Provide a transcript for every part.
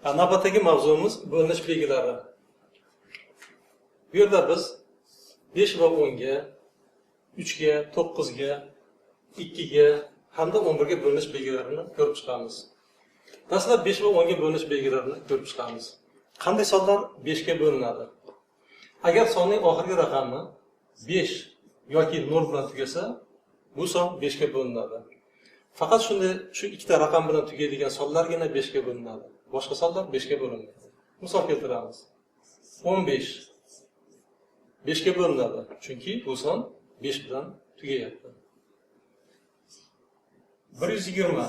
Navbatdagi mavzumiz bo'linish belgilari. Bu yerda biz 5 va 10 ga, 3 ga, 9 ga, 2 ga hamda 11 ga bo'linish belgilarini ko'rib chiqamiz. Dastlab 5 va 10 ga bo'linish belgilarini ko'rib chiqamiz. Qanday sonlar 5 ga bo'linadi? Agar sonning oxirgi raqami 5 yoki 0 bilan tugasa, bu son 5 ga bo'linadi. Faqat shu ikkita raqam bilan tugaydigan sonlargina 5 ga bo'linadi. Boshqa sonlar 5 ga bo'linmaydi. Misol keltiramiz. 15 5 ga bo'linadi, chunki bu son 5 bilan tugayapti. 120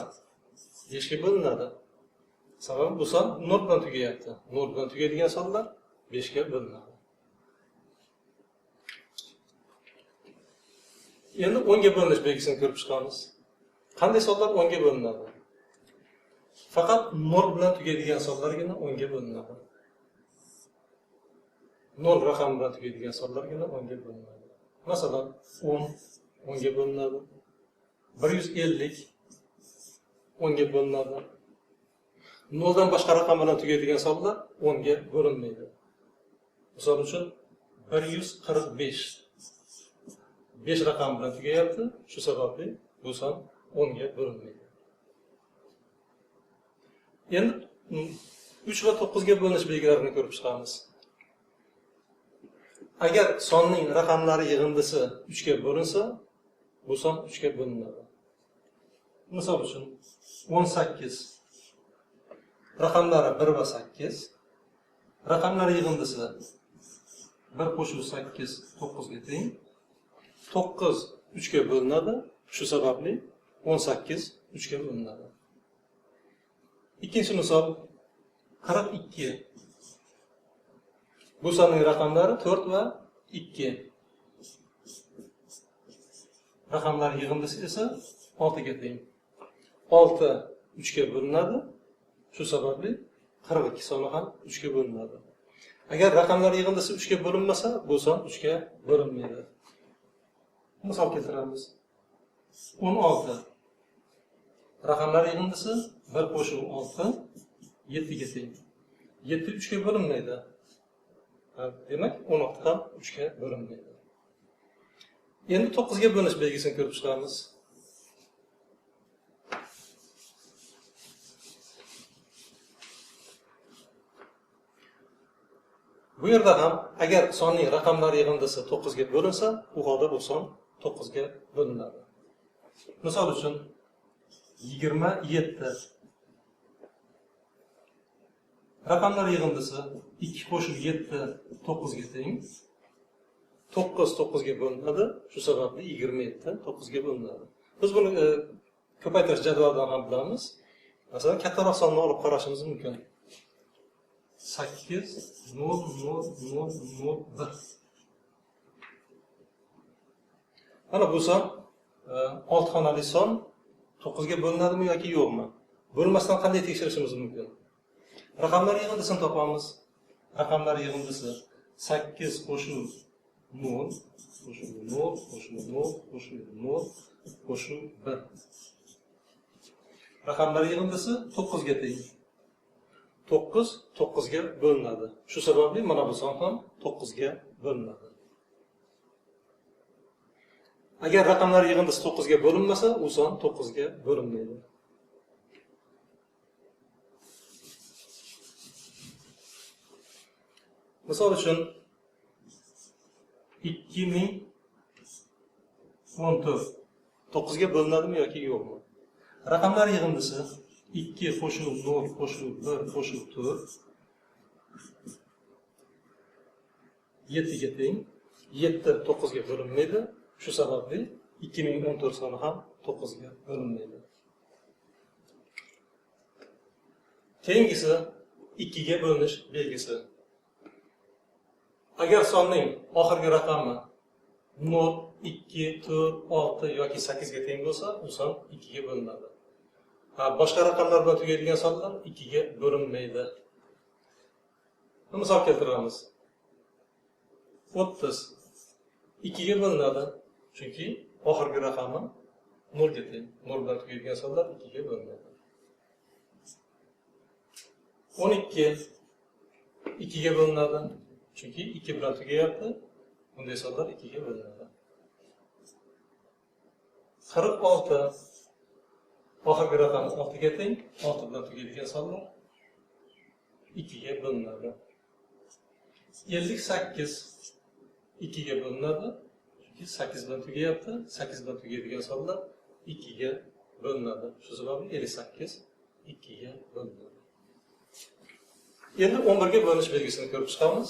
5 ga bo'linadi. Sababi bu son 0 bilan tugayapti. 0 bilan tugaydigan sonlar 5 ga bo'linadi. Endi 10 ga bo'linish belgisini ko'rib chiqamiz. Qanday sonlar 10 ga bo'linadi? Faqat 0 bilan tugaydigan sonlargina 10 ga bo'linadi. 0 raqami bilan tugaydigan sonlargina 10 ga bo'linadi. Masalan, 10 ga bo'linadi. 150 10 ga bo'linadi. 0 dan boshqa raqam bilan tugaydigan sonlar 10 ga bo'linmaydi. Misol uchun 145 5 raqam bilan tugayapti, shu sababli bu son 10 ga bo'linmaydi. Endi 3 va 9 ga bo'linish belgilarini ko'rib chiqamiz. Agar sonning raqamlari yig'indisi 3 ga bo'linsa, bu son 3 ga bo'linadi. Misol uchun 18 raqamlari 1 va 8, raqamlari yig'indisi 1 qo'shib 8 9 ga teng. 9 3 ga bo'linadi, shu sababli 18 3 ga bo'linadi. Ikkinchi misol 42. Bu sonning raqamlari 4 va 2. Raqamlar yig'indisi esa 6 ga teng. 6 3 ga bo'linadi, shu sababli 42 soni ham 3 ga bo'linadi. Agar raqamlar yig'indisi 3 ga bo'linmasa, bu son 3 ga bo'linmaydi. Misol keltiramiz. 16 raqamlar yig'indisi 1 qo'shib 6 7 ga teng. 7 3 ga bo'linmaydi. Demak, 16 ham 3 ga bo'linmaydi. Endi 9 ga bo'linish belgisini ko'rib chiqamiz. Bu yerda ham agar sonning raqamlar yig'indisi 9 ga bo'linsa, u holda bu son 9 ga bo'linadi. Misol uchun 27 raqamlar yig'indisi 2 qo'shib 7 9 ga teng. 9 9 ga bo'linadi, shu sababli 27 9 ga bo'linadi. Biz buni ko'paytirish jadvalidan ham bilamiz. Masalan, kattaroq sonni olib qarashimiz mumkin. 8 0 0 0 0 1. Mana bu son 6 xonali son 9 ga bo'linadimi yoki yo'qmi? Bo'lmasdan qanday tekshirishimiz mumkin? Raqamlar yig'indisini topamiz. Raqamlar yig'indisi 8 qo'shib 0 qo'shib 0 qo'shib 0 qo'shib 0 qo'shib 1. Raqamlar yig'indisi 9 ga teng. 9 9 ga bo'linadi. Shu sababli mana bu son ham 9 ga bo'linadi. Agar raqamlar yig'indisi 9 ga bo'linmasa, u son 9 ga bo'linmaydi. Misol uchun 2014 9 ga bo'linadimi yoki yo'qmi? Raqamlar yig'indisi 2 qo'shib 0 qo'shib 1 qo'shib 4 7 ga teng. 7 9 ga bo'linmaydi. Shu sababli 2014 soni ham 9 ga bo'linmaydi. Keyingisi 2 ga bo'linish belgisi. Agar sonning oxirgi raqami 0, 2, 4, 6 yoki 8 ga teng bo'lsa, u son 2 ga bo'linadi. Boshqa raqamlar bilan tugaydigan sonlar 2 ga bo'linmaydi. Misol keltiramiz. 30 2 ga bo'linadi, chunki oxirgi raqami 0 ga teng. 0 bilan tugaydigan sonlar 2 ga bo'linadi. 12 2 ga bo'linadi. Chunki 2 bilan tugayapti. Bunday sonlar 2 ga bo'linadi. 46 oxirgi raqam 6 ga teng. 6 bilan tugaydigan sonlar 2 ga bo'linadi. 58 2 ga bo'linadi. Chunki 8 bilan tugayapti. 8 bilan tugaydigan sonlar 2 ga bo'linadi. Shu sababli 58 2 ga bo'linadi. Endi 11 ga bo'linish belgisini ko'rib chiqamiz.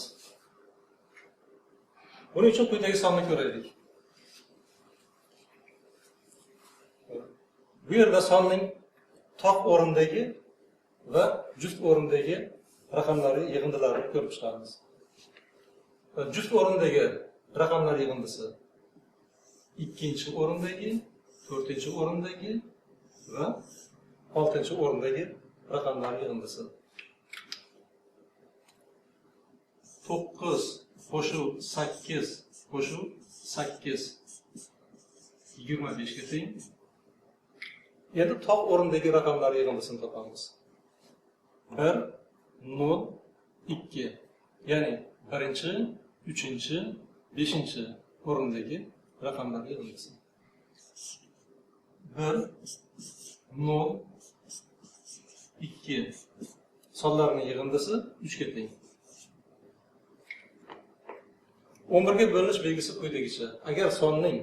Buning uchun quyidagi sonni ko'raylik. Bu yerda sonning toq o'rindagi va juft o'rindagi raqamlari yig'indilarini ko'rib chiqamiz. Juft o'rindagi raqamlar yig'indisi 2-o'rindagi, 4-o'rindagi va 6-o'rindagi raqamlar yig'indisi. 9 qo'shuv 8 qo'shuv 8 25 ga teng. Endi toq o'rindagi raqamlar yig'indisini topamiz. 1 0 2 ya'ni 1-chi, 3-chi, 5-chi o'rindagi raqamlar yig'indisi. 1 0 2 sonlarning yig'indisi 3 ga teng. 11 ga bo'linish belgisi quyidagicha. Agar sonning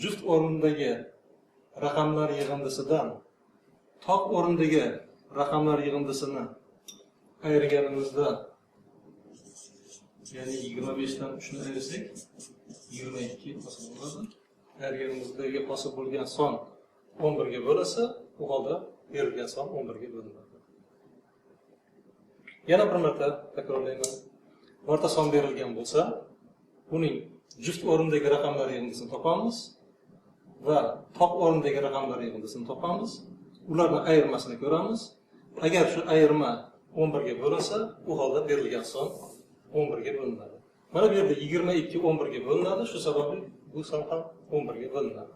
juft o'rnidagi raqamlar yig'indisidan toq o'rindagi raqamlar yig'indisini ayirganimizda, ya'ni 25 dan 3 ni ayirsak 22 hosil bo'ladi. Ayirganimizdagi hosil bo'lgan son 11 ga bo'lsa, u holda berilgan son 11 ga bo'linadi. Yana bir marta takrorlayman. O'rta son berilgan bo'lsa, uning juft o'rindagi raqamlar yig'indisini topamiz va toq o'rindagi raqamlar yig'indisini topamiz. Ularning ayirmasini ko'ramiz. Agar shu ayirma 11 ga bo'linsa, u holda berilgan son 11 ga bo'linadi. Mana bu yerda 22 11 ga bo'linadi, shu sababli bu son ham 11 ga bo'linadi.